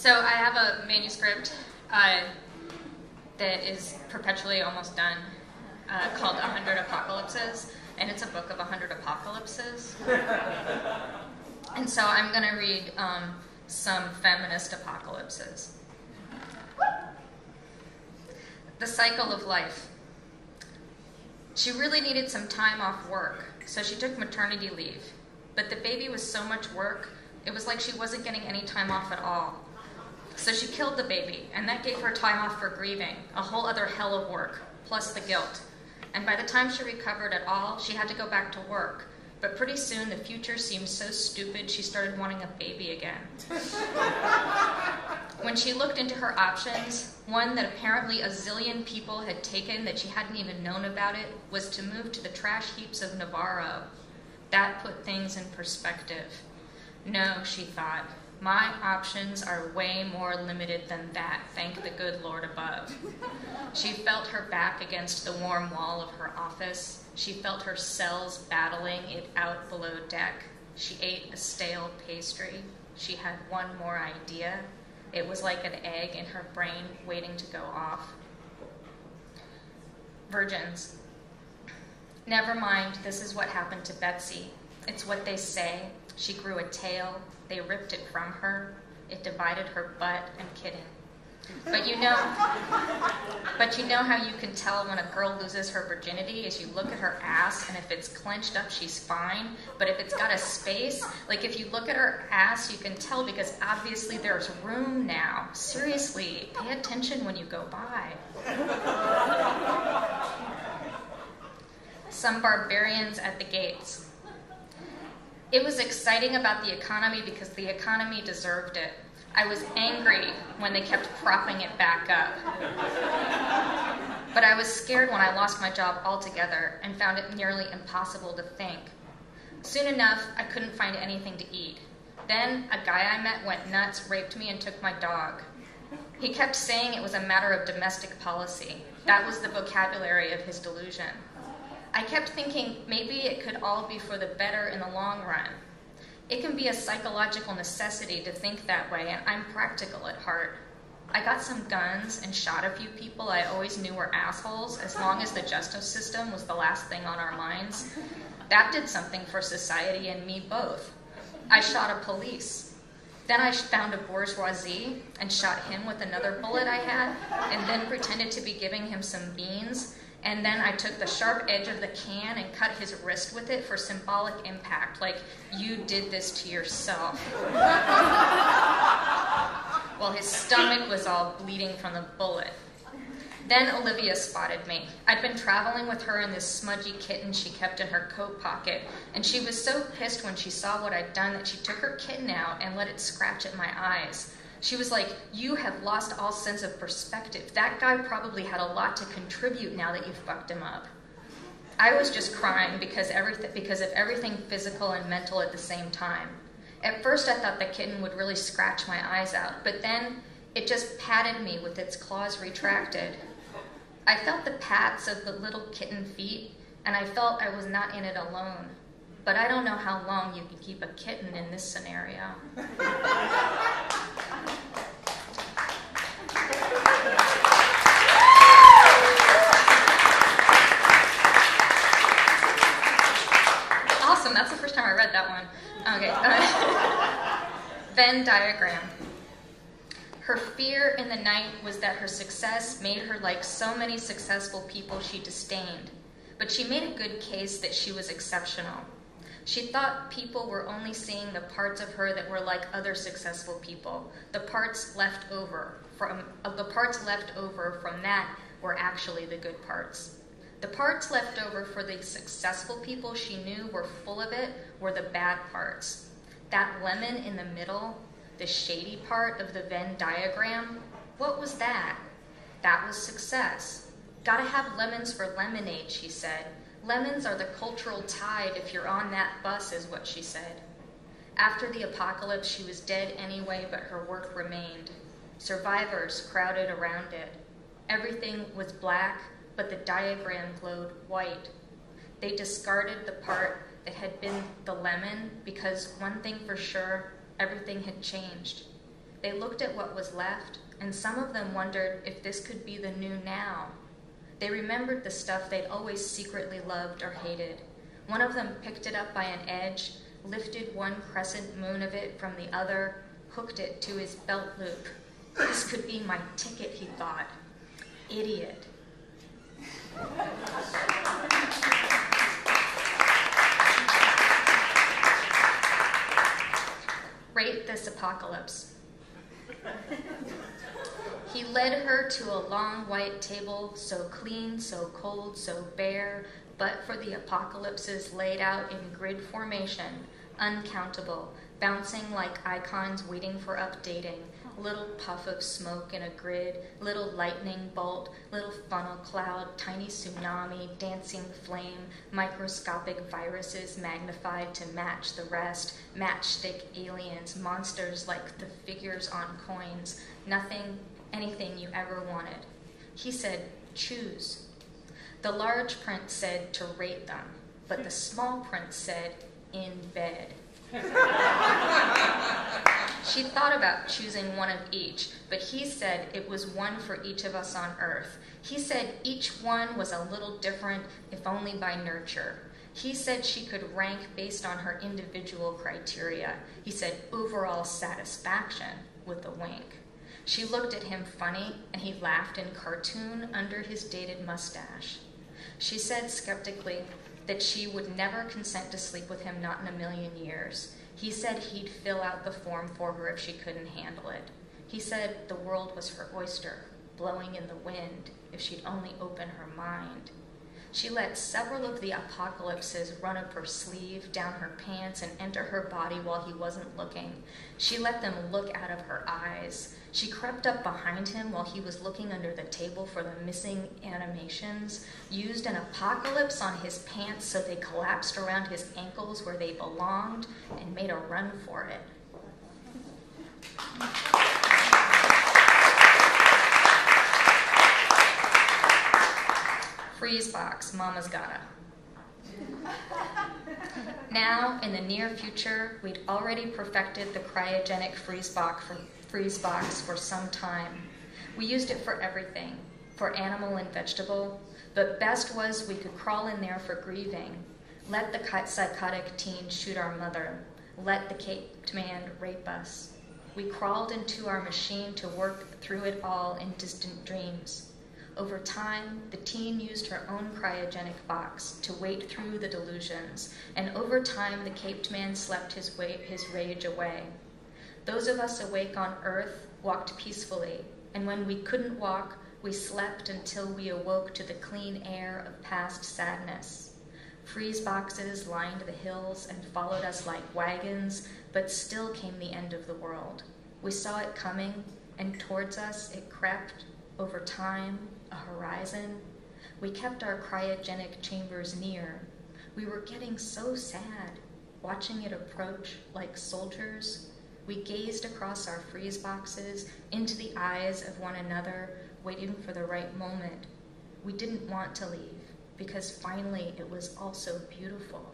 So I have a manuscript that is perpetually almost done called 100 Apocalypses, and it's a book of 100 apocalypses. And so I'm going to read some feminist apocalypses. The cycle of life. She really needed some time off work, so she took maternity leave. But the baby was so much work, it was like she wasn't getting any time off at all. So she killed the baby, and that gave her time off for grieving, a whole other hell of work, plus the guilt. And by the time she recovered at all, she had to go back to work. But pretty soon, the future seemed so stupid, she started wanting a baby again. When she looked into her options, one that apparently a zillion people had taken that she hadn't even known about it was to move to the trash heaps of Navarro. That put things in perspective. No, she thought, my options are way more limited than that, thank the good Lord above. She felt her back against the warm wall of her office. She felt her cells battling it out below deck. She ate a stale pastry. She had one more idea. It was like an egg in her brain waiting to go off. Virgins. Never mind, this is what happened to Betsy. It's what they say. She grew a tail. They ripped it from her. It divided her butt. I'm kidding. But you know how you can tell when a girl loses her virginity is you look at her ass, and if it's clenched up, she's fine. But if it's got a space, like if you look at her ass, you can tell because obviously there's room now. Seriously, pay attention when you go by. Some barbarians at the gates. It was exciting about the economy because the economy deserved it. I was angry when they kept propping it back up. But I was scared when I lost my job altogether and found it nearly impossible to think. Soon enough, I couldn't find anything to eat. Then a guy I met went nuts, raped me, and took my dog. He kept saying it was a matter of domestic policy. That was the vocabulary of his delusion. I kept thinking maybe it could all be for the better in the long run. It can be a psychological necessity to think that way, and I'm practical at heart. I got some guns and shot a few people I always knew were assholes, as long as the justice system was the last thing on our minds. That did something for society and me both. I shot a police. Then I found a bourgeoisie and shot him with another bullet I had, and then pretended to be giving him some beans. And then I took the sharp edge of the can and cut his wrist with it for symbolic impact, like, you did this to yourself. While his stomach was all bleeding from the bullet. Then Olivia spotted me. I'd been traveling with her and this smudgy kitten she kept in her coat pocket, and she was so pissed when she saw what I'd done that she took her kitten out and let it scratch at my eyes. She was like, you have lost all sense of perspective. That guy probably had a lot to contribute now that you fucked him up. I was just crying because of everything physical and mental at the same time. At first I thought the kitten would really scratch my eyes out, but then it just patted me with its claws retracted. I felt the pats of the little kitten feet, and I felt I was not in it alone. But I don't know how long you can keep a kitten in this scenario. Awesome, that's the first time I read that one. Okay. Venn diagram. Her fear in the night was that her success made her like so many successful people she disdained. But she made a good case that she was exceptional. She thought people were only seeing the parts of her that were like other successful people. The parts left over from that were actually the good parts. The parts left over for the successful people she knew were full of it were the bad parts. That lemon in the middle, the shady part of the Venn diagram, what was that? That was success. Gotta have lemons for lemonade, she said. Lemons are the cultural tide if you're on that bus, is what she said. After the apocalypse, she was dead anyway, but her work remained. Survivors crowded around it. Everything was black, but the diagram glowed white. They discarded the part that had been the lemon because one thing for sure, everything had changed. They looked at what was left, and some of them wondered if this could be the new now. They remembered the stuff they'd always secretly loved or hated. One of them picked it up by an edge, lifted one crescent moon of it from the other, hooked it to his belt loop. This could be my ticket, he thought. Idiot. Rate this apocalypse. He led her to a long white table, so clean, so cold, so bare, but for the apocalypses laid out in grid formation, uncountable, bouncing like icons waiting for updating, little puff of smoke in a grid, little lightning bolt, little funnel cloud, tiny tsunami, dancing flame, microscopic viruses magnified to match the rest, matchstick aliens, monsters like the figures on coins, nothing, anything you ever wanted. He said, choose. The large print said to rate them, but the small print said, in bed. She thought about choosing one of each, but he said it was one for each of us on Earth. He said each one was a little different, if only by nurture. He said she could rank based on her individual criteria. He said overall satisfaction with a wink. She looked at him funny, and he laughed in cartoon under his dated mustache. She said skeptically that she would never consent to sleep with him, not in a million years. He said he'd fill out the form for her if she couldn't handle it. He said the world was her oyster, blowing in the wind, if she'd only open her mind. She let several of the apocalypses run up her sleeve, down her pants, and enter her body while he wasn't looking. She let them look out of her eyes. She crept up behind him while he was looking under the table for the missing animations, used an apocalypse on his pants so they collapsed around his ankles where they belonged, and made a run for it. Freeze box, mama's gotta. Now, in the near future, we'd already perfected the cryogenic freeze box for some time. We used it for everything, for animal and vegetable, but best was we could crawl in there for grieving. Let the psychotic teen shoot our mother. Let the caped man rape us. We crawled into our machine to work through it all in distant dreams. Over time, the teen used her own cryogenic box to wait through the delusions, and over time the caped man slept his rage away. Those of us awake on Earth walked peacefully, and when we couldn't walk, we slept until we awoke to the clean air of past sadness. Freeze boxes lined the hills and followed us like wagons, but still came the end of the world. We saw it coming, and towards us it crept, over time, a horizon. We kept our cryogenic chambers near. We were getting so sad, watching it approach like soldiers. We gazed across our freeze boxes, into the eyes of one another, waiting for the right moment. We didn't want to leave, because finally it was all so beautiful.